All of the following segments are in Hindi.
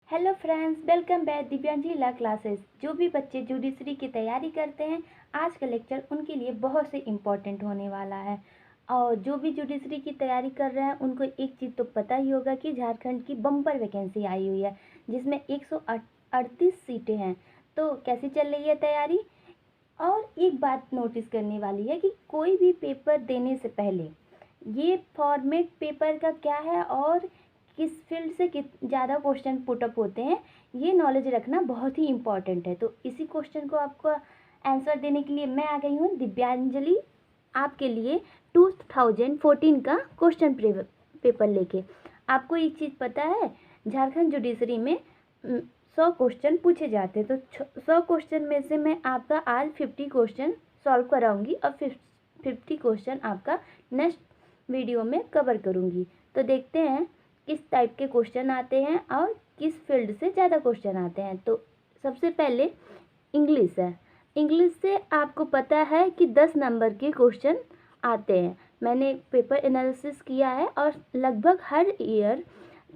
हेलो फ्रेंड्स, वेलकम बैक दिव्यांजलि ला क्लासेस। जो भी बच्चे जुडिशरी की तैयारी करते हैं, आज का लेक्चर उनके लिए बहुत से इम्पोर्टेंट होने वाला है। और जो भी जुडिशरी की तैयारी कर रहे हैं उनको एक चीज़ तो पता ही होगा कि झारखंड की बम्पर वैकेंसी आई हुई है, जिसमें 138 सीटें हैं। तो कैसी चल रही है तैयारी। और एक बात नोटिस करने वाली है कि कोई भी पेपर देने से पहले ये फॉर्मेट पेपर का क्या है और किस फील्ड से ज़्यादा क्वेश्चन पुटअप होते हैं, ये नॉलेज रखना बहुत ही इम्पॉर्टेंट है। तो इसी क्वेश्चन को आपको आंसर देने के लिए मैं आ गई हूँ दिव्यांजलि, आपके लिए 2014 का क्वेश्चन पेपर लेके। आपको एक चीज़ पता है, झारखंड जुडिशरी में 100 क्वेश्चन पूछे जाते हैं। तो 100 क्वेश्चन में से मैं आपका आज 50 क्वेश्चन सॉल्व कराऊंगी और 50 क्वेश्चन आपका नेक्स्ट वीडियो में कवर करूंगी। तो देखते हैं किस टाइप के क्वेश्चन आते हैं और किस फील्ड से ज़्यादा क्वेश्चन आते हैं। तो सबसे पहले इंग्लिश है। इंग्लिश से आपको पता है कि 10 नंबर के क्वेश्चन आते हैं। मैंने पेपर एनालिसिस किया है और लगभग हर ईयर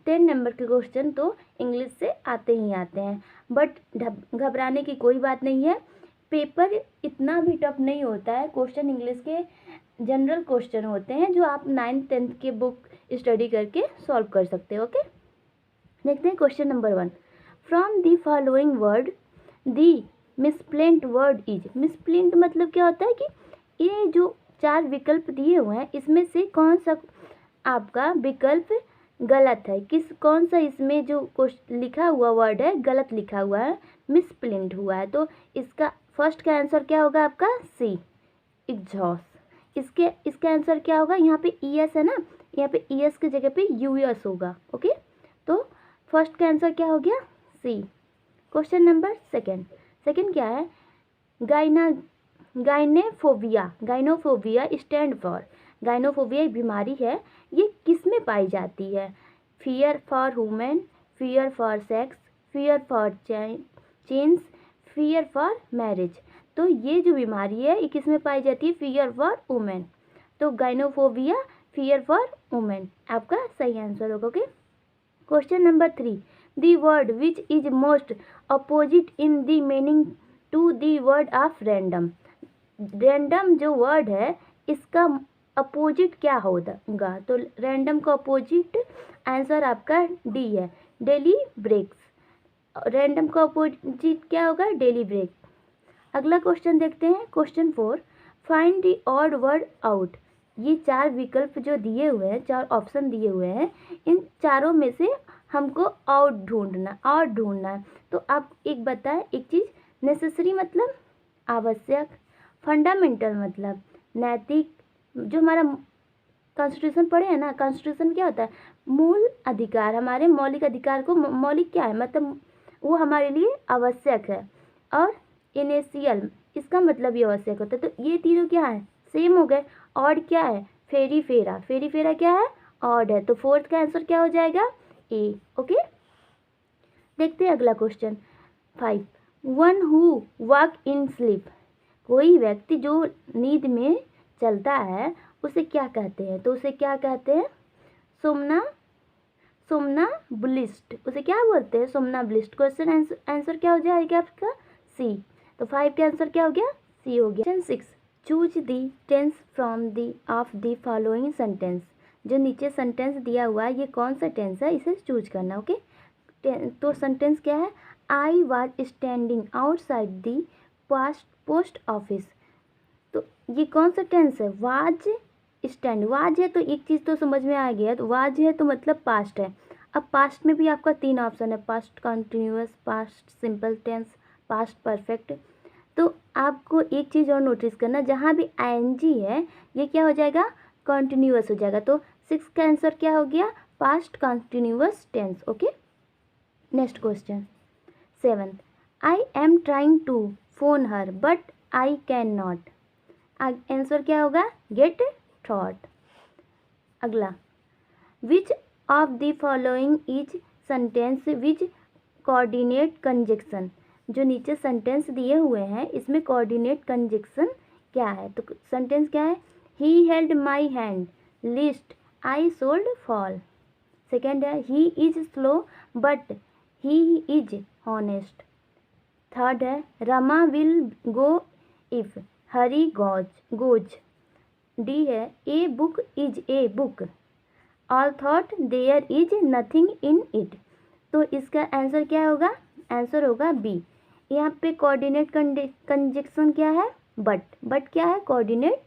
10 नंबर के क्वेश्चन तो इंग्लिश से आते ही आते हैं। बट घबराने की कोई बात नहीं है, पेपर इतना भी टफ नहीं होता है। क्वेश्चन इंग्लिश के जनरल क्वेश्चन होते हैं जो आप 9th-10th के बुक स्टडी करके सॉल्व कर सकते हो। ओके, देखते हैं question number 1। From the following word the misspelt word is. Misspelt मतलब क्या होता है कि ये जो 4 विकल्प दिए हुए हैं इसमें से कौन सा आपका विकल्प गलत है, कौन सा इसमें जो लिखा हुआ वर्ड है गलत लिखा हुआ है, मिसप्लेंट हुआ है। तो इसका फर्स्ट का आंसर क्या होगा आपका सी, एग्जॉस्ट। इसका आंसर क्या होगा, यहाँ पे ES है ना, यहाँ पे ES की जगह पे US होगा। ओके, तो फर्स्ट का आंसर क्या हो गया सी। क्वेश्चन नंबर सेकंड क्या है, गाइनेफोबिया। गाइनोफोबिया स्टैंड फॉर, गाइनोफोबिया एक बीमारी है, ये किस में पाई जाती है। Fear for women, fear for sex, fear for change, fear for marriage. तो ये जो बीमारी है ये किस में पाई जाती है, फियर फॉर वुमेन। तो गाइनोफोबिया फियर फॉर वुमेन आपका सही आंसर होगा। Okay, question number 3। The word which is most opposite in the meaning to the word of random. Random जो वर्ड है इसका अपोजिट क्या होगा। तो रैंडम का अपोजिट आंसर आपका डी है, डेली ब्रेक्स। रैंडम का अपोजिट क्या होगा, डेली ब्रेक। अगला क्वेश्चन देखते हैं, question 4। Find the odd word out. ये 4 विकल्प जो दिए हुए हैं, 4 ऑप्शन दिए हुए हैं, इन चारों में से हमको ऑड ढूंढना है। तो आप एक बताएं एक चीज़, नेसेसरी मतलब आवश्यक, फंडामेंटल मतलब नैतिक। जो हमारा कॉन्स्टिट्यूशन पढ़े हैं ना, कॉन्स्टिट्यूशन क्या होता है, मूल अधिकार, हमारे मौलिक अधिकार को मौलिक क्या है मतलब वो हमारे लिए आवश्यक है। और इनेशियल इसका मतलब ये आवश्यक होता है। तो ये तीनों क्या है, सेम हो गए। ऑड क्या है, फेरी फेरा, फेरी फेरा क्या है, ऑड है। तो फोर्थ का आंसर क्या हो जाएगा, ए। ओके, देखते हैं अगला question 5। One who walk in sleep. कोई व्यक्ति जो नींद में चलता है उसे क्या कहते हैं। तो उसे क्या कहते हैं, सोमनाबुलिस्ट। उसे क्या बोलते हैं, सोमनाबुलिस्ट। क्वेश्चन आंसर क्या हो जाएगा आपका सी। तो 5 का आंसर क्या हो गया, सी हो गया। Question 6। Choose the tense from the of the following sentence. जो नीचे सेंटेंस दिया हुआ है ये कौन सा टेंस है, इसे चूज करना। ओके, तो सेंटेंस क्या है, I was standing outside the post office. तो ये कौन सा टेंस है, वाज स्टैंड। वाज है तो एक चीज़ तो समझ में आ गया, तो वाज है तो मतलब पास्ट है। अब पास्ट में भी आपका 3 ऑप्शन है, past continuous, past simple tense, past perfect. तो आपको एक चीज़ और नोटिस करना, जहाँ भी ING है ये क्या हो जाएगा, कंटिन्यूअस हो जाएगा। तो 6 का आंसर क्या हो गया, past continuous tense. Okay, next question 7। I am trying to phone her but I can not. Answer क्या होगा, गेट थॉट। अगला, which of the following is sentence which coordinate conjunction. जो नीचे सेंटेंस दिए हुए हैं इसमें कोऑर्डिनेट कंजक्शन क्या है। तो सेंटेंस क्या है, he held my hand lest I should fall. Second है, he is slow but he is honest. Third है Rama will go if Hari goes. D है a book is a book although there is nothing in it. तो इसका आंसर क्या होगा? आंसर होगा बी। यहाँ पे कोऑर्डिनेट कंजक्शन क्या है? बट क्या है? कोऑर्डिनेट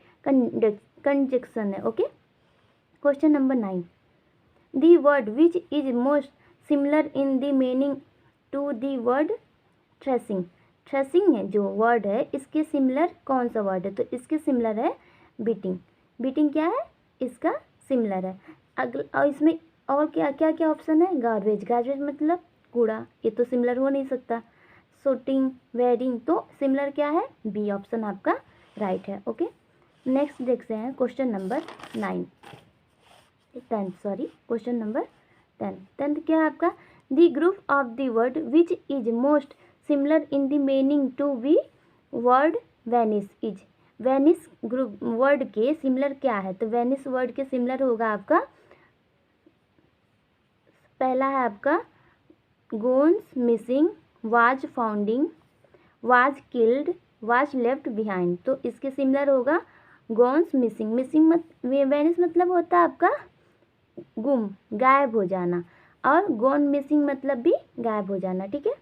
कंजक्शन है। Okay. Question number 9, the word which is most similar in the meaning to the word tracing. Tracing है जो वर्ड है, इसके सिमिलर कौन सा वर्ड है? तो इसके सिमिलर है बीटिंग। बीटिंग क्या है? इसका सिमिलर है। और इसमें और क्या क्या क्या ऑप्शन है? गार्बेज। गार्बेज मतलब कूड़ा, ये तो सिमिलर हो नहीं सकता। शूटिंग, वेयरिंग, तो सिमिलर क्या है? बी ऑप्शन आपका राइट है। ओके। नेक्स्ट देखते हैं क्वेश्चन नंबर 10 क्वेश्चन नंबर 10 क्या है आपका? The group of the word which is most similar in the meaning to B word Venice is. Venice group word के सिमिलर क्या है? तो वेनिस वर्ड के सिमिलर होगा आपका, पहला है आपका goes missing, was founding, was killed, was left behind. तो इसके सिमिलर होगा गोन्स मिसिंग। मिसिंग वेनिस मतलब होता है आपका गुम, गायब हो जाना, और गोन मिसिंग मतलब भी गायब हो जाना। ठीक है।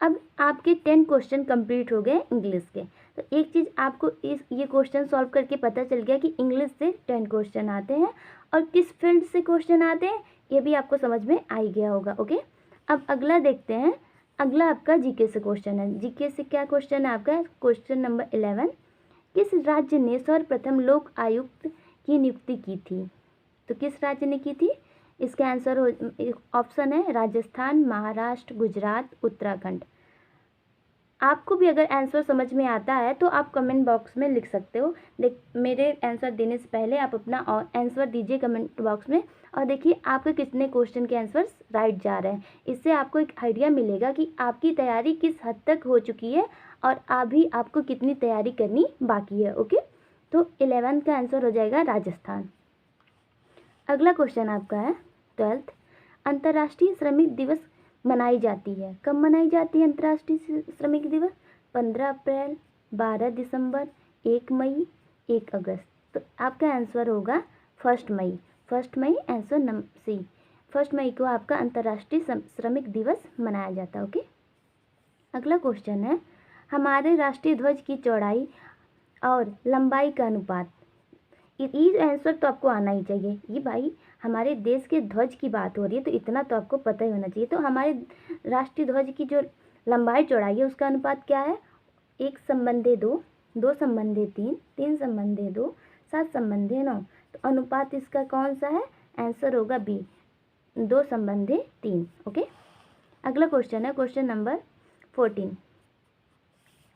अब आपके 10 क्वेश्चन कंप्लीट हो गए इंग्लिश के। तो एक चीज़ आपको ये क्वेश्चन सॉल्व करके पता चल गया कि इंग्लिश से 10 क्वेश्चन आते हैं और किस फील्ड से क्वेश्चन आते हैं ये भी आपको समझ में आ ही गया होगा। ओके। अब अगला देखते हैं। अगला आपका जीके से क्वेश्चन है। जीके से क्या क्वेश्चन है आपका? क्वेश्चन नंबर 11, किस राज्य ने सर्वप्रथम लोक आयुक्त की नियुक्ति की थी? तो किस राज्य ने की थी? इसका आंसर ऑप्शन है राजस्थान, महाराष्ट्र, गुजरात, उत्तराखंड। आपको भी अगर आंसर समझ में आता है तो आप कमेंट बॉक्स में लिख सकते हो। मेरे आंसर देने से पहले आप अपना आंसर दीजिए कमेंट बॉक्स में और देखिए आपके कितने क्वेश्चन के आंसर्स राइट जा रहे हैं। इससे आपको एक आइडिया मिलेगा कि आपकी तैयारी किस हद तक हो चुकी है और अभी आपको कितनी तैयारी करनी बाकी है। ओके। तो 11 का आंसर हो जाएगा राजस्थान। अगला क्वेश्चन आपका है 12th, अंतर्राष्ट्रीय श्रमिक दिवस मनाई जाती है। कब मनाई जाती है अंतर्राष्ट्रीय श्रमिक दिवस? 15 अप्रैल, 12 दिसंबर, 1 मई, 1 अगस्त। तो आपका आंसर होगा 1 मई। 1 मई आंसर नंबर सी। 1 मई को आपका अंतर्राष्ट्रीय श्रमिक दिवस मनाया जाता है। ओके। अगला क्वेश्चन है, हमारे राष्ट्रीय ध्वज की चौड़ाई और लंबाई का अनुपात। ये आंसर तो आपको आना ही चाहिए। ये भाई हमारे देश के ध्वज की बात हो रही है तो इतना तो आपको पता ही होना चाहिए। तो हमारे राष्ट्रीय ध्वज की जो लंबाई चौड़ाई है उसका अनुपात क्या है? 1 संबंधे 2, 2 संबंधे 3, 3 संबंधे 2, 7 संबंधे 9। तो अनुपात इसका कौन सा है? आंसर होगा बी, 2 संबंधे 3। ओके। अगला क्वेश्चन है क्वेश्चन नंबर 14।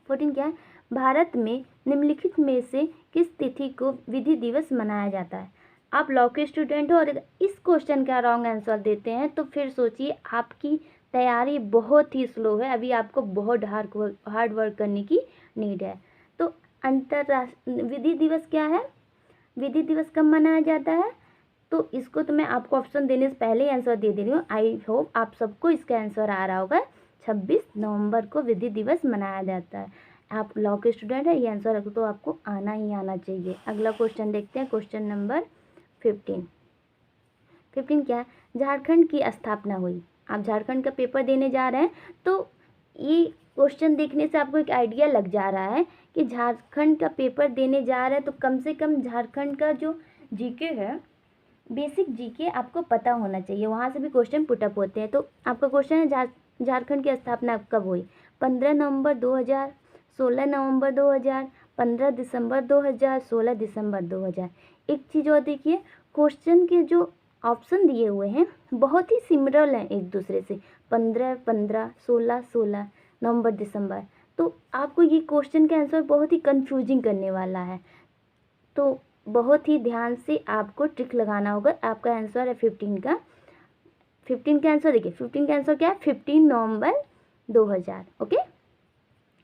14 क्या है? भारत में निम्नलिखित में से किस तिथि को विधि दिवस मनाया जाता है? आप लॉ के स्टूडेंट हो और इस क्वेश्चन का रॉन्ग आंसर देते हैं तो फिर सोचिए आपकी तैयारी बहुत ही स्लो है। अभी आपको बहुत हार्ड वर्क करने की नीड है। तो अंतर्राष्ट्रीय विधि दिवस क्या है? विधि दिवस कब मनाया जाता है? तो इसको तो मैं आपको ऑप्शन देने से पहले ही आंसर दे रही हूँ। आई होप आप सबको इसका आंसर आ रहा होगा। 26 नवंबर को विधि दिवस मनाया जाता है। आप लॉ के स्टूडेंट है, ये आंसर तो आपको आना ही आना चाहिए। अगला क्वेश्चन देखते हैं क्वेश्चन नंबर 15। 15 क्या है? झारखंड की स्थापना हुई। आप झारखंड का पेपर देने जा रहे हैं तो ये क्वेश्चन देखने से आपको एक आइडिया लग जा रहा है कि झारखंड का पेपर देने जा रहे हैं तो कम से कम झारखंड का जो जीके है, बेसिक जीके आपको पता होना चाहिए। वहाँ से भी क्वेश्चन पुटअप होते हैं। तो आपका क्वेश्चन है झारखंड की स्थापना कब हुई? 15 नवंबर 2000, 16 नवंबर 2000, 15 दिसंबर 2000, 16 दिसंबर 2000। एक चीज़ और देखिए, क्वेश्चन के जो ऑप्शन दिए हुए हैं बहुत ही सिमिलर हैं एक दूसरे से। 15 15, 16 16, नवंबर दिसंबर। तो आपको ये क्वेश्चन का आंसर बहुत ही कंफ्यूजिंग करने वाला है। तो बहुत ही ध्यान से आपको ट्रिक लगाना होगा। आपका आंसर है 15 का। 15 का आंसर देखिए, 15 का आंसर क्या है? 15 नवंबर 2000। ओके।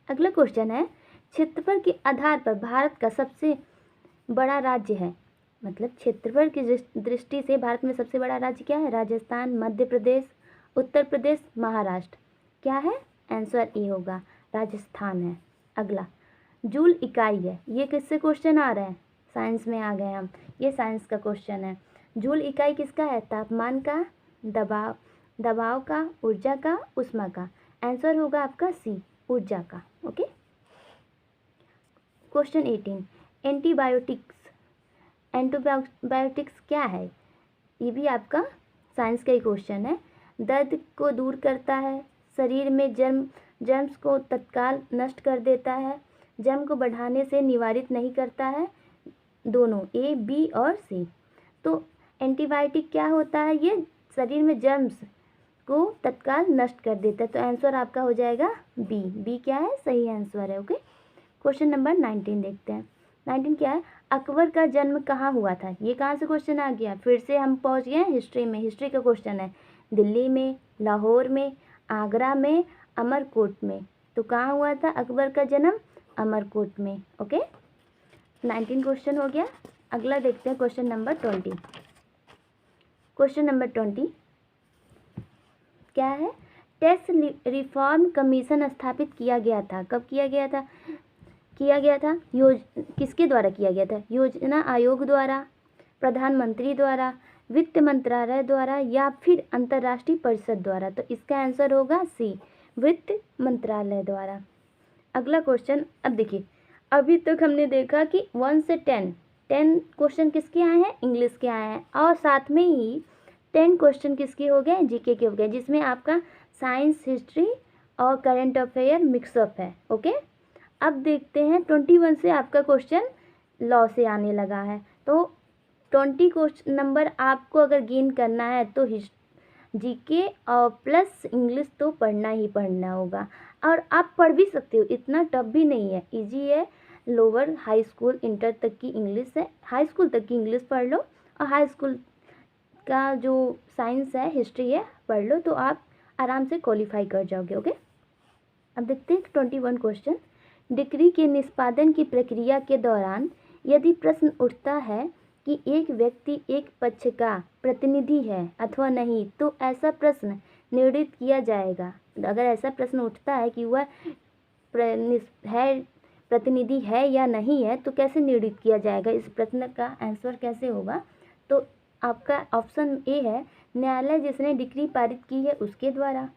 अगला क्वेश्चन है, क्षेत्रफल के आधार पर भारत का सबसे बड़ा राज्य है। मतलब क्षेत्रफल की दृष्टि से भारत में सबसे बड़ा राज्य क्या है? राजस्थान, मध्य प्रदेश उत्तर प्रदेश, महाराष्ट्र। क्या है आंसर? ए होगा, राजस्थान है। अगला जूल इकाई है, ये किससे क्वेश्चन आ रहा है? साइंस में आ गए हम, ये साइंस का क्वेश्चन है। जूल इकाई किसका है? तापमान का, दबाव का, ऊर्जा का, ऊष्मा का। आंसर होगा आपका सी, ऊर्जा का। ओके। Question 18, antibiotics. एंटीबायोटिक्स क्या है? ये भी आपका साइंस का ही क्वेश्चन है। दर्द को दूर करता है, शरीर में जर्म्स को तत्काल नष्ट कर देता है, जर्म को बढ़ाने से निवारित नहीं करता है। दोनों, ए, बी और सी। तो एंटीबायोटिक क्या होता है? ये शरीर में जर्म्स को तत्काल नष्ट कर देता है। तो आंसर आपका हो जाएगा बी। बी क्या है? सही आंसर है। ओके। क्वेश्चन नंबर 19 देखते हैं। 19 क्या है? अकबर का जन्म कहाँ हुआ था? ये कहाँ से क्वेश्चन आ गया? फिर से हम पहुँच गए हिस्ट्री में। हिस्ट्री का क्वेश्चन है। दिल्ली में, लाहौर में, आगरा में, अमरकोट में। तो कहाँ हुआ था अकबर का जन्म? अमरकोट में। ओके। 19 क्वेश्चन हो गया। अगला देखते हैं क्वेश्चन नंबर 20। क्वेश्चन नंबर 20 क्या है? टैक्स रिफॉर्म कमीशन स्थापित किया गया था। कब किया गया था? किसके द्वारा किया गया था? योजना आयोग द्वारा, प्रधानमंत्री द्वारा, वित्त मंत्रालय द्वारा या फिर अंतर्राष्ट्रीय परिषद द्वारा। तो इसका आंसर होगा सी, वित्त मंत्रालय द्वारा। अगला क्वेश्चन, अब देखिए, अभी तक हमने देखा कि 1 से 10 क्वेश्चन किसके आए हैं? इंग्लिश के आए हैं। और साथ में ही 10 क्वेश्चन किसके हो गए? जीके के हो गए, जिसमें आपका साइंस, हिस्ट्री और करंट अफेयर मिक्सअप है। ओके। अब देखते हैं 21 से आपका क्वेश्चन लॉ से आने लगा है। तो 20 क्वेश्चन नंबर आपको अगर गेन करना है तो जीके और प्लस इंग्लिश तो पढ़ना ही पढ़ना होगा। और आप पढ़ भी सकते हो, इतना टफ भी नहीं है, इजी है। लोअर, हाई स्कूल, इंटर तक की इंग्लिश है। हाई स्कूल तक की इंग्लिश पढ़ लो और हाई स्कूल का जो साइंस है, हिस्ट्री है, पढ़ लो, तो आप आराम से क्वालिफाई कर जाओगे। ओके। अब देखते हैं 21 क्वेश्चन। डिक्री के निष्पादन की प्रक्रिया के दौरान यदि प्रश्न उठता है कि एक व्यक्ति एक पक्ष का प्रतिनिधि है अथवा नहीं, तो ऐसा प्रश्न निर्णित किया जाएगा। अगर ऐसा प्रश्न उठता है कि वह प्रतिनिधि है या नहीं है, तो कैसे निर्णित किया जाएगा? इस प्रश्न का आंसर कैसे होगा? तो आपका ऑप्शन ए है, न्यायालय जिसने डिक्री पारित की है उसके द्वारा,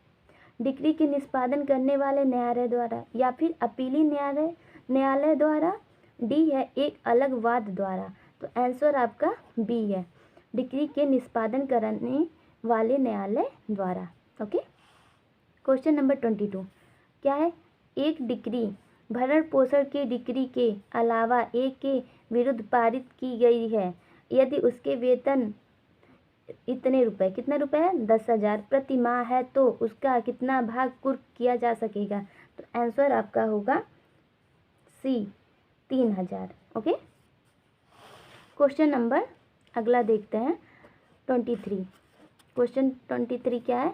डिक्री के निष्पादन करने वाले न्यायालय द्वारा, या फिर अपीली न्यायालय द्वारा। डी है, एक अलग वाद द्वारा। तो आंसर आपका बी है, डिक्री के निष्पादन करने वाले न्यायालय द्वारा। ओके। क्वेश्चन नंबर 22 क्या है? एक डिक्री भरण पोषण की डिक्री के अलावा एक के विरुद्ध पारित की गई है यदि उसके वेतन इतने रुपए, कितना रुपए है? 10,000 प्रति माह है, तो उसका कितना भाग कुर्क किया जा सकेगा? तो आंसर आपका होगा सी, 3,000। ओके। क्वेश्चन नंबर अगला देखते हैं 23। क्वेश्चन 23 क्या है?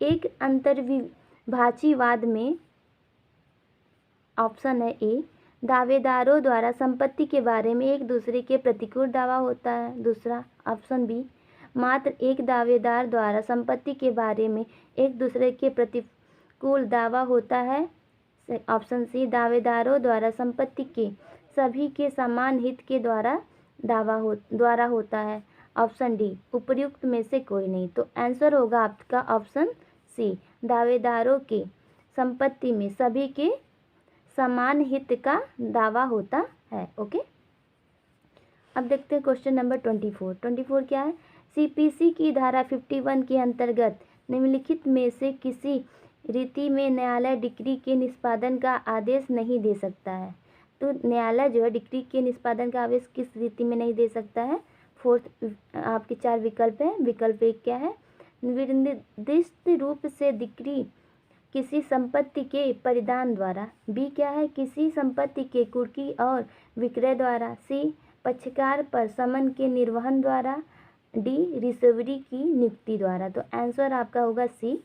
एक अंतर्विभाषीवाद में ऑप्शन है ए, दावेदारों द्वारा संपत्ति के बारे में एक दूसरे के प्रतिकूल दावा होता है। दूसरा ऑप्शन बी, मात्र एक दावेदार द्वारा संपत्ति के बारे में एक दूसरे के प्रतिकूल दावा होता है। ऑप्शन सी, दावेदारों द्वारा संपत्ति के सभी के समान हित के द्वारा होता है। ऑप्शन डी, उपर्युक्त में से कोई नहीं। तो आंसर होगा आपका ऑप्शन सी, दावेदारों के संपत्ति में सभी के समान हित का दावा होता है। ओके। अब देखते हैं क्वेश्चन नंबर 24। 24 क्या है? सीपीसी की धारा 51 के अंतर्गत निम्नलिखित में से किसी रीति में न्यायालय डिक्री के निष्पादन का आदेश नहीं दे सकता है। तो न्यायालय जो है डिक्री के निष्पादन का आदेश किस रीति में नहीं दे सकता है? फोर्थ आपके 4 विकल्प हैं। विकल्प 1 क्या है? निर्दिष्ट रूप से डिक्री किसी संपत्ति के परिधान द्वारा। बी क्या है? किसी संपत्ति के कुर्की और विक्रय द्वारा। सी, पक्षकार पर समन के निर्वहन द्वारा। डी, रिसीवरी की नियुक्ति द्वारा। तो आंसर आपका होगा सी,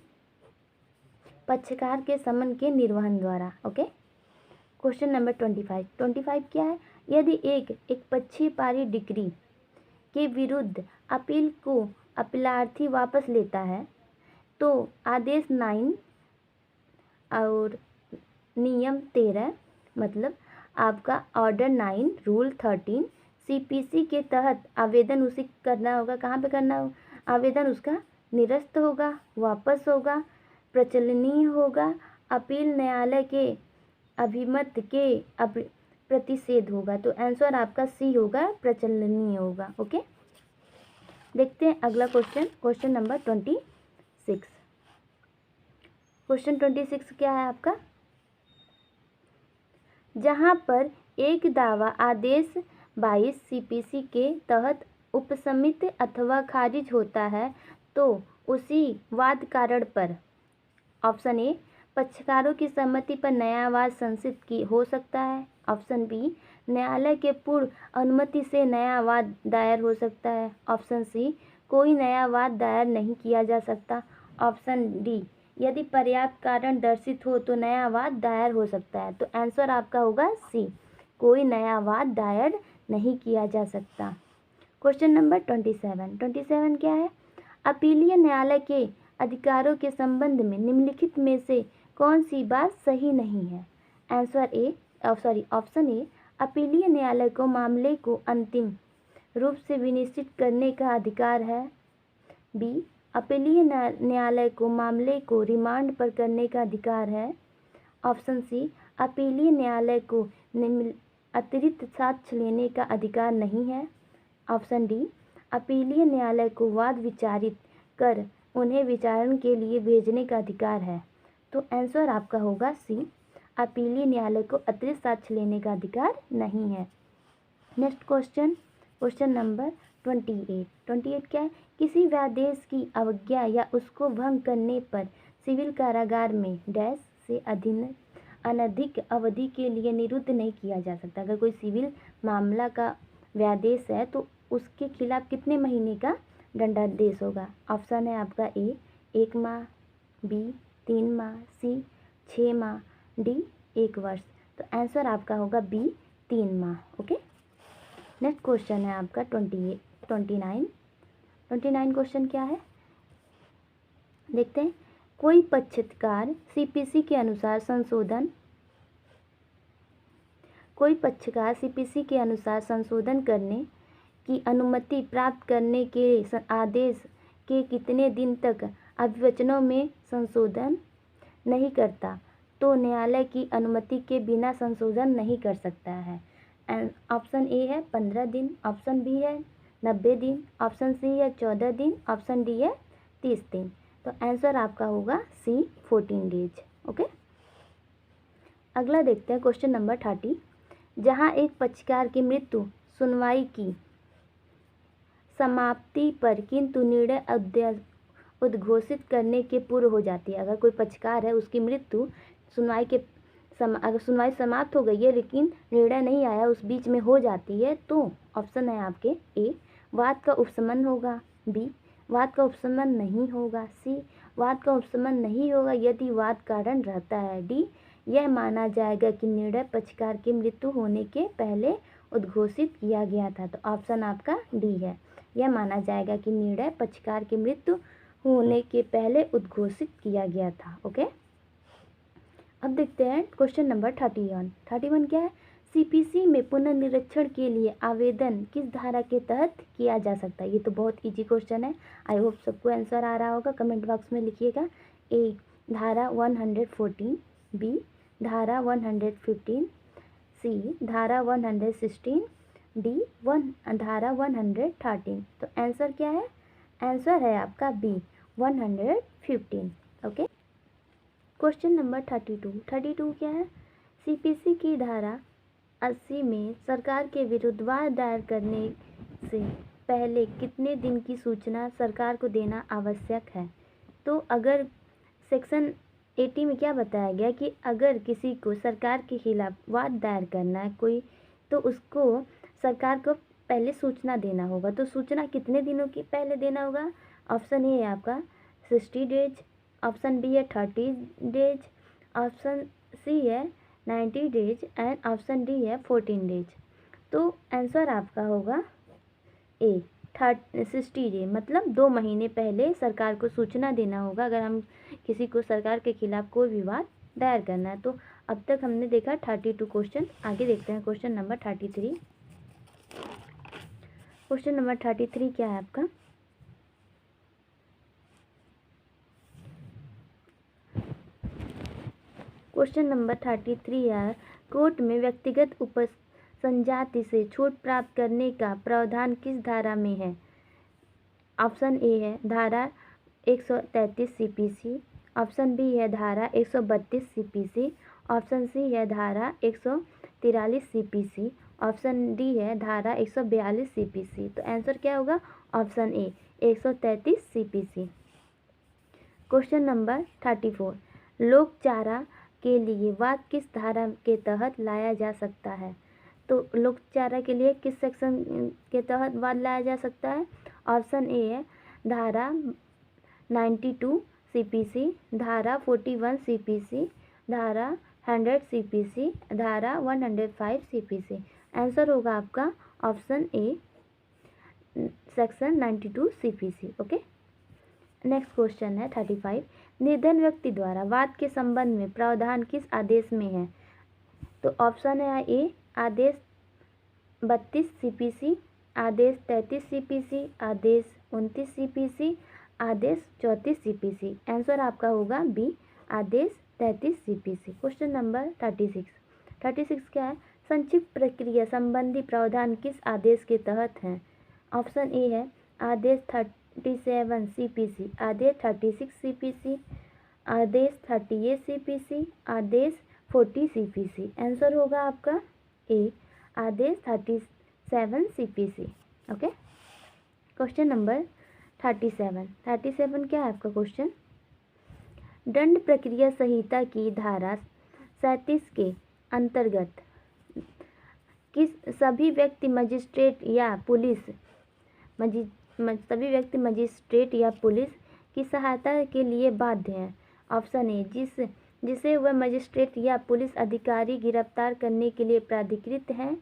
पक्षकार के समन के निर्वहन द्वारा। ओके। Question number 25। 25 क्या है? यदि एक पक्षीय पारी डिक्री के विरुद्ध अपील को अपीलार्थी वापस लेता है तो आदेश 9 और नियम 13 मतलब आपका ऑर्डर 9 रूल 13 सीपीसी के तहत आवेदन उसे करना होगा। कहाँ पे करना होगा आवेदन? उसका निरस्त होगा, वापस होगा, प्रचलनीय होगा, अपील न्यायालय के अभिमत के प्रतिषेध होगा। तो आंसर आपका सी होगा, प्रचलनीय होगा। ओके, देखते हैं अगला क्वेश्चन, क्वेश्चन नंबर 26। क्वेश्चन 26 क्या है आपका? जहां पर एक दावा आदेश 22 सीपीसी के तहत उपसमित अथवा खारिज होता है तो उसी वाद कारण पर ऑप्शन ए पक्षकारों की सहमति पर नया वाद संसित की हो सकता है। ऑप्शन बी न्यायालय के पूर्व अनुमति से नया वाद दायर हो सकता है। ऑप्शन सी कोई नया वाद दायर नहीं किया जा सकता। ऑप्शन डी यदि पर्याप्त कारण दर्शित हो तो नया वाद दायर हो सकता है। तो आंसर आपका होगा सी, कोई नया वाद दायर नहीं किया जा सकता। क्वेश्चन नंबर 27 क्या है? अपीलीय न्यायालय के अधिकारों के संबंध में निम्नलिखित में से कौन सी बात सही नहीं है? ऑप्शन ए अपीलीय न्यायालय को मामले को अंतिम रूप से विनिश्चित करने का अधिकार है। बी अपीलीय न्यायालय को मामले को रिमांड पर करने का अधिकार है। ऑप्शन सी अपीलीय न्यायालय को अतिरिक्त साक्ष्य लेने का अधिकार नहीं है। ऑप्शन डी अपीलीय न्यायालय को वाद विचारित कर उन्हें विचारण के लिए भेजने का अधिकार है। तो आंसर आपका होगा सी, अपीलीय न्यायालय को अतिरिक्त साक्ष्य लेने का अधिकार नहीं है। नेक्स्ट क्वेश्चन, क्वेश्चन नंबर 28 क्या है? किसी व्यादेश की अवज्ञा या उसको भंग करने पर सिविल कारागार में डैश से अनधिक अवधि के लिए निरुद्ध नहीं किया जा सकता। अगर कोई सिविल मामला का व्यादेश है तो उसके खिलाफ कितने महीने का दंडादेश होगा? ऑप्शन है आपका ए 1 माह, बी 3 माह, सी 6 माह, डी 1 वर्ष। तो आंसर आपका होगा बी 3 माह। ओके, नेक्स्ट क्वेश्चन है आपका 29 क्वेश्चन क्या है देखते हैं। कोई पक्षकार सीपीसी के अनुसार संशोधन करने की अनुमति प्राप्त करने के आदेश के कितने दिन तक अभिवचनों में संशोधन नहीं करता तो न्यायालय की अनुमति के बिना संशोधन नहीं कर सकता है। ऑप्शन ए है 15 दिन, ऑप्शन बी है 90 दिन, ऑप्शन सी है 14 दिन, ऑप्शन डी है 30 दिन। तो आंसर आपका होगा सी 14 डेज। ओके, अगला देखते हैं क्वेश्चन नंबर 30। जहां एक पक्षकार की मृत्यु सुनवाई की समाप्ति पर किंतु निर्णय उद्घोषित करने के पूर्व हो जाती है। अगर कोई पक्षकार है उसकी मृत्यु अगर सुनवाई समाप्त हो गई है लेकिन निर्णय नहीं आया उस बीच में हो जाती है तो ऑप्शन है आपके ए वाद का उपशमन होगा, बी वाद का उपशमन नहीं होगा, सी वाद का उपशमन नहीं होगा यदि वाद कारण रहता है, डी यह माना जाएगा कि निर्णय पक्षकार की मृत्यु होने के पहले उद्घोषित किया गया था। तो ऑप्शन आपका डी है, यह माना जाएगा कि निर्णय पक्षकार की मृत्यु होने के पहले उद्घोषित किया गया था। ओके, अब देखते हैं क्वेश्चन नंबर 31 क्या है? सीपीसी में पुनर्निरीक्षण के लिए आवेदन किस धारा के तहत किया जा सकता है? ये तो बहुत इजी क्वेश्चन है, आई होप सबको आंसर आ रहा होगा। कमेंट बॉक्स में लिखिएगा। ए धारा 114, बी धारा 115, सी धारा 116, डी धारा 113। तो आंसर क्या है? आंसर है आपका बी 115। ओके, क्वेश्चन नंबर 32 क्या है? सीपीसी की धारा 80 में सरकार के विरुद्ध वाद दायर करने से पहले कितने दिन की सूचना सरकार को देना आवश्यक है? तो अगर सेक्शन 80 में क्या बताया गया कि अगर किसी को सरकार के खिलाफ वाद दायर करना है कोई तो उसको सरकार को पहले सूचना देना होगा। तो सूचना कितने दिनों की पहले देना होगा? ऑप्शन ए है आपका 60 डेज, ऑप्शन बी है 30 डेज, ऑप्शन सी है 90 डेज एंड ऑप्शन डी है 14 डेज। तो आंसर आपका होगा ए 60 डे मतलब 2 महीने पहले सरकार को सूचना देना होगा अगर हम किसी को सरकार के खिलाफ कोई विवाद दायर करना है। तो अब तक हमने देखा 32 क्वेश्चन। आगे देखते हैं क्वेश्चन नंबर 33। क्वेश्चन नंबर 33 क्या है आपका? क्वेश्चन नंबर 33 है, कोर्ट में व्यक्तिगत उपसंजाति से छूट प्राप्त करने का प्रावधान किस धारा में है? ऑप्शन ए है धारा 133 CPC, ऑप्शन बी है धारा 132 CPC, ऑप्शन सी है धारा 143 CPC, ऑप्शन डी है धारा 142 CPC। तो आंसर क्या होगा? Option A 133 CPC। Question number 34, लोक चारा के लिए वाद किस धारा के तहत लाया जा सकता है? तो लोक चारा के लिए किस सेक्शन के तहत वाद लाया जा सकता है? ऑप्शन ए है धारा 92 CPC, धारा 41 CPC, धारा 100 CPC, धारा 105 CPC। आंसर होगा आपका option A section 92 CPC। Okay, next question है 35, निर्धन व्यक्ति द्वारा वाद के संबंध में प्रावधान किस आदेश में है? तो ऑप्शन है ए आदेश 32 CPC, आदेश 33 CPC, आदेश 29 CPC, आदेश 34 CPC। आंसर आपका होगा बी आदेश 33 CPC। क्वेश्चन नंबर 36 क्या है? संक्षिप्त प्रक्रिया संबंधी प्रावधान किस आदेश के तहत है? ऑप्शन ए है आदेश 37 CPC, आदेश 36 CPC, आदेश 38 CPC, आदेश 40 CPC। आंसर होगा आपका ए आदेश 37 CPC। ओके, क्वेश्चन नंबर 37 क्या है आपका क्वेश्चन? दंड प्रक्रिया संहिता की धारा 37 के अंतर्गत किस सभी व्यक्ति मजिस्ट्रेट या पुलिस की सहायता के लिए बाध्य है? ऑप्शन ए जिसे वह मजिस्ट्रेट या पुलिस अधिकारी गिरफ्तार करने के लिए प्राधिकृत हैं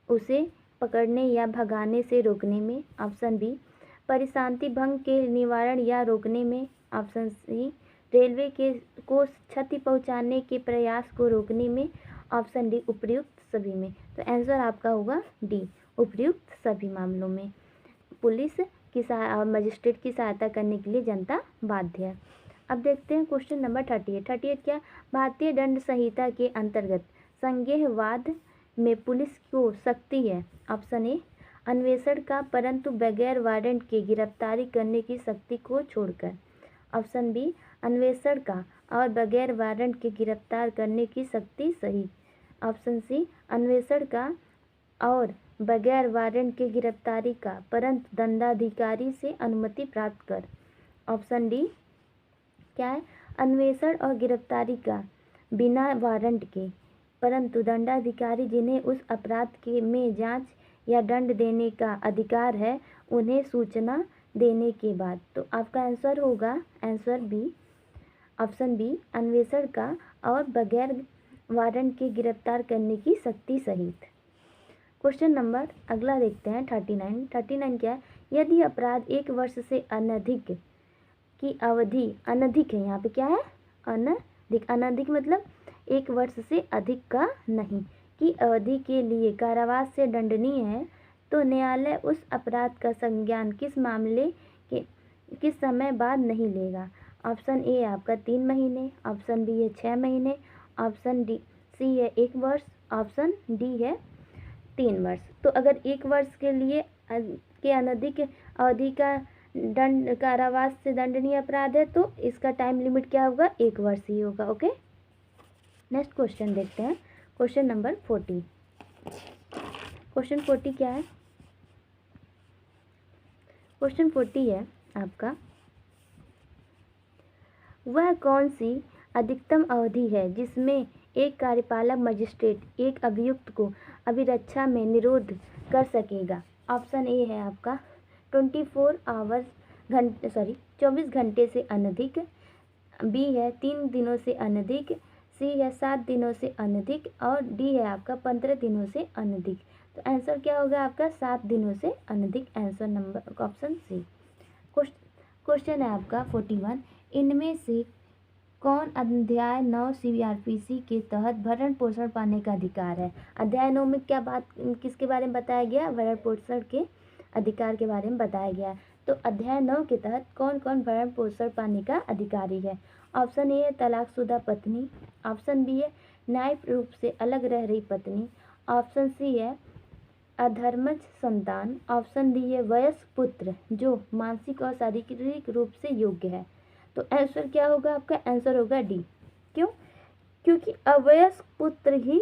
उसे पकड़ने या भगाने से रोकने में। ऑप्शन बी परिशांति भंग के निवारण या रोकने में। ऑप्शन सी रेलवे को क्षति पहुंचाने के प्रयास को रोकने में। ऑप्शन डी उपर्युक्त सभी में। तो आंसर आपका होगा डी उपर्युक्त सभी मामलों में पुलिस की और मजिस्ट्रेट की सहायता करने के लिए जनता बाध्य है। अब देखते हैं क्वेश्चन नंबर 38 क्या? भारतीय दंड संहिता के अंतर्गत संज्ञेय वाद में पुलिस को शक्ति है? ऑप्शन ए अन्वेषण का परंतु बगैर वारंट के गिरफ्तारी करने की शक्ति को छोड़कर। ऑप्शन बी अन्वेषण का और बगैर वारंट के गिरफ्तार करने की शक्ति सहित। ऑप्शन सी अन्वेषण का और बगैर वारंट के गिरफ्तारी का परंतु दंडाधिकारी से अनुमति प्राप्त कर। ऑप्शन डी क्या है? अन्वेषण और गिरफ्तारी का बिना वारंट के परंतु दंडाधिकारी जिन्हें उस अपराध के में जांच या दंड देने का अधिकार है उन्हें सूचना देने के बाद। तो आपका आंसर होगा आंसर बी ऑप्शन बी अन्वेषण का और बगैर वारंट के गिरफ्तार करने की शक्ति सहित। क्वेश्चन नंबर अगला देखते हैं 39 क्या है? यदि अपराध 1 वर्ष से अनधिक की अवधि अनधिक है, यहाँ पे क्या है? अनधिक मतलब 1 वर्ष से अधिक का नहीं की अवधि के लिए कारावास से दंडनीय है तो न्यायालय उस अपराध का संज्ञान किस मामले के किस समय बाद नहीं लेगा? ऑप्शन ए आपका 3 महीने, ऑप्शन बी है 6 महीने, ऑप्शन डी सी है 1 वर्ष, ऑप्शन डी है 3 वर्ष। तो अगर 1 वर्ष के लिए के अनधिक अवधि का दंड कारावास से दंडनीय अपराध है तो इसका टाइम लिमिट क्या होगा? 1 वर्ष ही होगा। ओके, नेक्स्ट क्वेश्चन देखते हैं क्वेश्चन नंबर 40। क्वेश्चन 40 क्या है? क्वेश्चन 40 है आपका वह कौन सी अधिकतम अवधि है जिसमें एक कार्यपालक मजिस्ट्रेट एक अभियुक्त को अभिरक्षा में निरोध कर सकेगा? ऑप्शन ए है आपका 24 घंटे से अनधिक, बी है 3 दिनों से अनधिक, सी है 7 दिनों से अनधिक और डी है आपका 15 दिनों से अनधिक। तो आंसर क्या होगा आपका 7 दिनों से अनधिक, answer number option C. Question है आपका 41, इनमें से कौन अध्याय 9 सीआरपीसी के तहत भरण पोषण पाने का अधिकार है। अध्याय 9 में क्या बात, किसके बारे में बताया गया, भरण पोषण के अधिकार के बारे में बताया गया। तो अध्याय 9 के तहत कौन कौन भरण पोषण पाने का अधिकारी है। ऑप्शन ए है तलाकशुदा पत्नी, ऑप्शन बी है न्यायिक रूप से अलग रह रही पत्नी, ऑप्शन सी है अधर्मज संतान, ऑप्शन डी है वयस्क पुत्र जो मानसिक और शारीरिक रूप से योग्य है। तो आंसर क्या होगा आपका, आंसर होगा डी। क्यों, क्योंकि अवयस्क पुत्र ही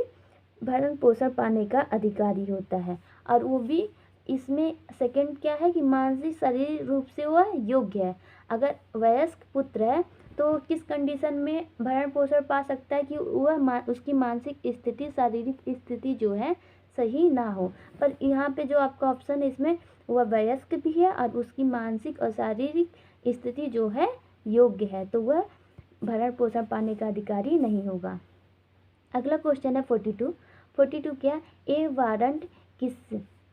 भरण पोषण पाने का अधिकारी होता है, और वो भी इसमें सेकंड क्या है कि मानसिक शारीरिक रूप से वह योग्य है। अगर वयस्क पुत्र है तो किस कंडीशन में भरण पोषण पा सकता है कि वह उसकी मानसिक स्थिति, शारीरिक स्थिति जो है सही ना हो। पर यहाँ पे जो आपका ऑप्शन है इसमें वह वयस्क भी है और उसकी मानसिक और शारीरिक स्थिति जो है योग्य है, तो वह भरण पोषण पाने का अधिकारी नहीं होगा। अगला क्वेश्चन है 42 क्या, ए वारंट किस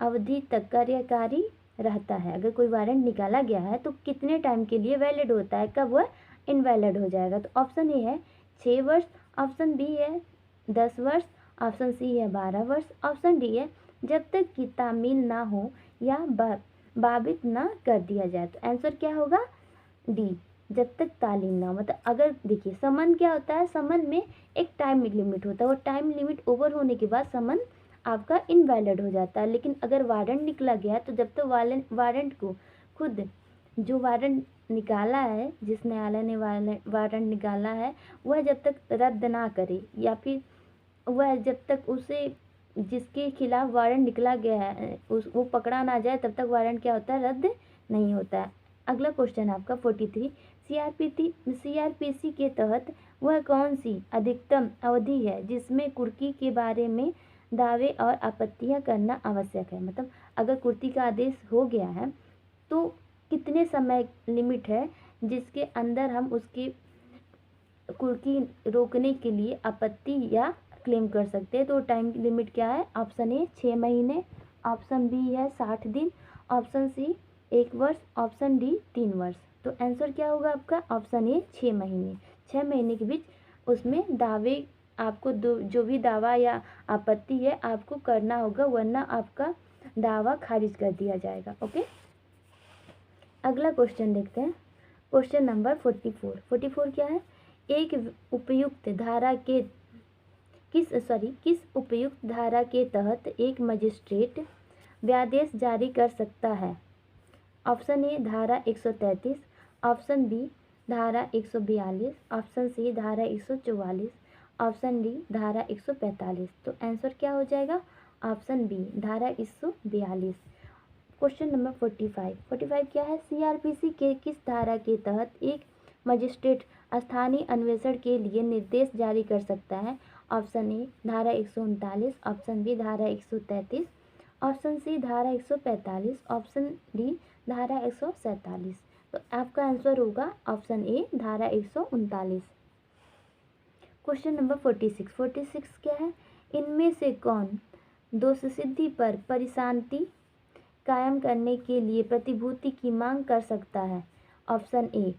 अवधि तक कार्यकारी रहता है। अगर कोई वारंट निकाला गया है तो कितने टाइम के लिए वैलिड होता है, कब वह इनवैलिड हो जाएगा। तो ऑप्शन ए है 6 वर्ष, ऑप्शन बी है 10 वर्ष, ऑप्शन सी है 12 वर्ष, ऑप्शन डी है जब तक कि तामील ना हो या बाबित ना कर दिया जाए। तो आंसर क्या होगा, डी, जब तक तालीम ना हो। मतलब अगर देखिए समन क्या होता है, समन में एक टाइम लिमिट होता है, वो टाइम लिमिट ओवर होने के बाद समन आपका इनवैलिड हो जाता है। लेकिन अगर वारंट निकला गया है तो जब तक वारंट को खुद जो वारंट निकाला है, जिस न्यायालय ने वारंट निकाला है, वह जब तक रद्द ना करे या फिर वह जब तक उसे जिसके खिलाफ वारंट निकला गया है वो पकड़ा ना जाए तब तक वारंट क्या होता है, रद्द नहीं होता है। अगला क्वेश्चन है आपका 43, सीआरपीसी के तहत वह कौन सी अधिकतम अवधि है जिसमें कुर्की के बारे में दावे और आपत्तियां करना आवश्यक है। मतलब अगर कुर्की का आदेश हो गया है तो कितने समय लिमिट है जिसके अंदर हम उसकी कुर्की रोकने के लिए आपत्ति या क्लेम कर सकते हैं। तो टाइम लिमिट क्या है, ऑप्शन ए 6 महीने, ऑप्शन बी है 60 दिन, ऑप्शन सी 1 वर्ष, ऑप्शन डी 3 वर्ष। तो आंसर क्या होगा आपका, ऑप्शन ए 6 महीने। 6 महीने के बीच उसमें दावे आपको जो भी दावा या आपत्ति है आपको करना होगा, वरना आपका दावा खारिज कर दिया जाएगा। ओके, अगला क्वेश्चन देखते हैं, क्वेश्चन नंबर 44 क्या है, एक उपयुक्त धारा के किस उपयुक्त धारा के तहत एक मजिस्ट्रेट व्यादेश जारी कर सकता है। ऑप्शन ए धारा 133, ऑप्शन बी धारा 142, ऑप्शन सी धारा 144, ऑप्शन डी धारा 145। तो आंसर क्या हो जाएगा, ऑप्शन बी धारा 142। क्वेश्चन नंबर 45 क्या है, सीआरपीसी के किस धारा के तहत एक मजिस्ट्रेट स्थानीय अन्वेषण के लिए निर्देश जारी कर सकता है। ऑप्शन ए धारा 139, ऑप्शन बी धारा 133, ऑप्शन सी धारा 145, ऑप्शन डी धारा 147। तो आपका आंसर होगा ऑप्शन ए धारा 139। क्वेश्चन नंबर 46 क्या है, इनमें से कौन दोष सिद्धि पर परिशांति कायम करने के लिए प्रतिभूति की मांग कर सकता है। ऑप्शन ए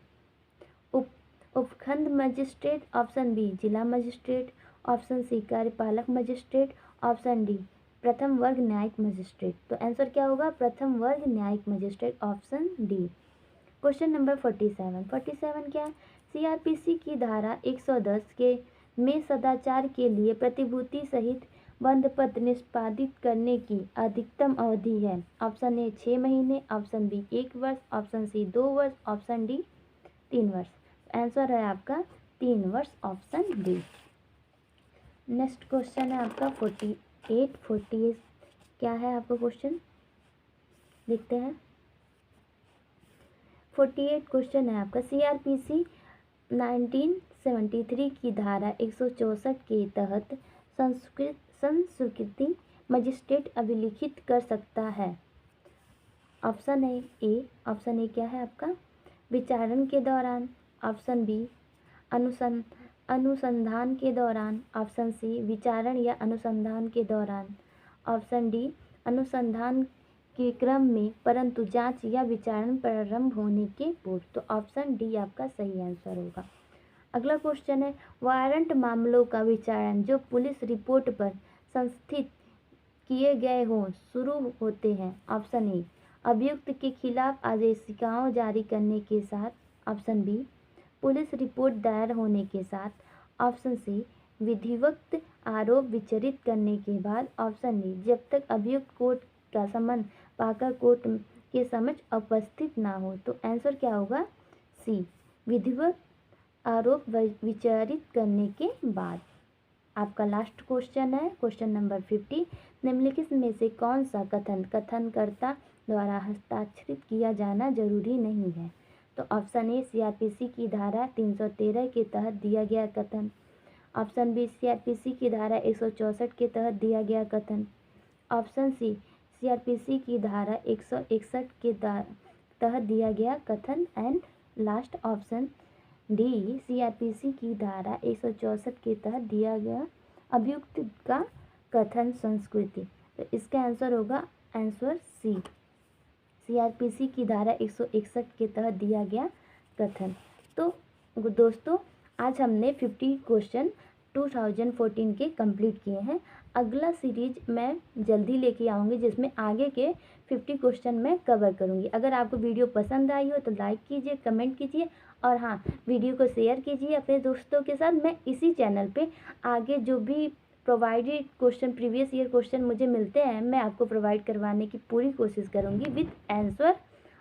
उपखंड मजिस्ट्रेट, ऑप्शन बी जिला मजिस्ट्रेट, ऑप्शन सी कार्यपालक मजिस्ट्रेट, ऑप्शन डी प्रथम वर्ग न्यायिक मजिस्ट्रेट। तो आंसर क्या होगा, प्रथम वर्ग न्यायिक magistrate, option D. Question number 47 क्या है, सीआरपीसी की धारा 110 के में सदाचार के लिए प्रतिभूति सहित बंद पत्र निष्पादित करने की अधिकतम अवधि है। ऑप्शन ए 6 महीने, ऑप्शन बी 1 वर्ष, ऑप्शन सी 2 वर्ष, ऑप्शन डी 3 वर्ष। आंसर है आपका 3 वर्ष, ऑप्शन डी। नेक्स्ट क्वेश्चन है आपका 48 क्या है आपका क्वेश्चन, देखते हैं। 48 क्वेश्चन है आपका, सीआरपीसी 1973 की धारा 164 के तहत संस्कृति मजिस्ट्रेट अभिलिखित कर सकता है। ऑप्शन ए क्या है आपका, विचारण के दौरान, ऑप्शन बी अनुसंधान के दौरान, ऑप्शन सी विचारण या अनुसंधान के दौरान, ऑप्शन डी अनुसंधान के क्रम में, परंतु जांच या विचारण प्रारंभ होने के पूर्व। तो ऑप्शन डी आपका सही आंसर होगा। अगला क्वेश्चन है, वारंट मामलों का विचारण जो पुलिस रिपोर्ट पर संस्थित किए गए हों शुरू होते हैं। ऑप्शन ए, अभियुक्त के खिलाफ आदेशिकाओं जारी करने के साथ। ऑप्शन बी, पुलिस रिपोर्ट दायर होने के साथ। ऑप्शन सी, विधिवत आरोप विचरित करने के बाद। ऑप्शन डी, जब तक अभियुक्त कोर्ट का समन पाकर कोर्ट के समक्ष उपस्थित ना हो। तो आंसर क्या होगा? सी, विधिवत आरोप विचारित करने के बाद। आपका लास्ट क्वेश्चन है, क्वेश्चन नंबर 50। निम्नलिखित में से कौन सा कथन कथनकर्ता द्वारा हस्ताक्षरित किया जाना जरूरी नहीं है? तो ऑप्शन ए, सीआरपीसी की धारा 313 के तहत दिया गया कथन। ऑप्शन बी, सीआरपीसी की धारा 164 के तहत दिया गया कथन। ऑप्शन सी, सीआरपीसी की धारा 161 के तहत दिया गया कथन। And last option D, CrPC की धारा 164 के तहत दिया गया अभियुक्त का कथन संस्कृति। तो इसका आंसर होगा आंसर सी, सीआरपीसी की धारा 161 के तहत दिया गया कथन। तो दोस्तों, आज हमने 50 क्वेश्चन 2014 के कंप्लीट किए हैं। अगला सीरीज मैं जल्दी लेके आऊँगी जिसमें आगे के 50 क्वेश्चन मैं कवर करूँगी। अगर आपको वीडियो पसंद आई हो तो लाइक कीजिए, कमेंट कीजिए और हाँ, वीडियो को शेयर कीजिए अपने दोस्तों के साथ। मैं इसी चैनल पे आगे जो भी provided question, previous year question मुझे मिलते हैं, मैं आपको प्रोवाइड करवाने की पूरी कोशिश करूँगी विद आंसर।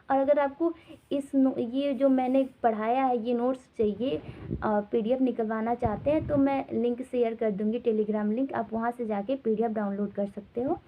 और अगर आपको ये जो मैंने पढ़ाया है ये नोट्स चाहिए, PDF निकलवाना चाहते हैं, तो मैं लिंक शेयर कर दूँगी, टेलीग्राम लिंक, आप वहाँ से जाके PDF डाउनलोड कर सकते हो।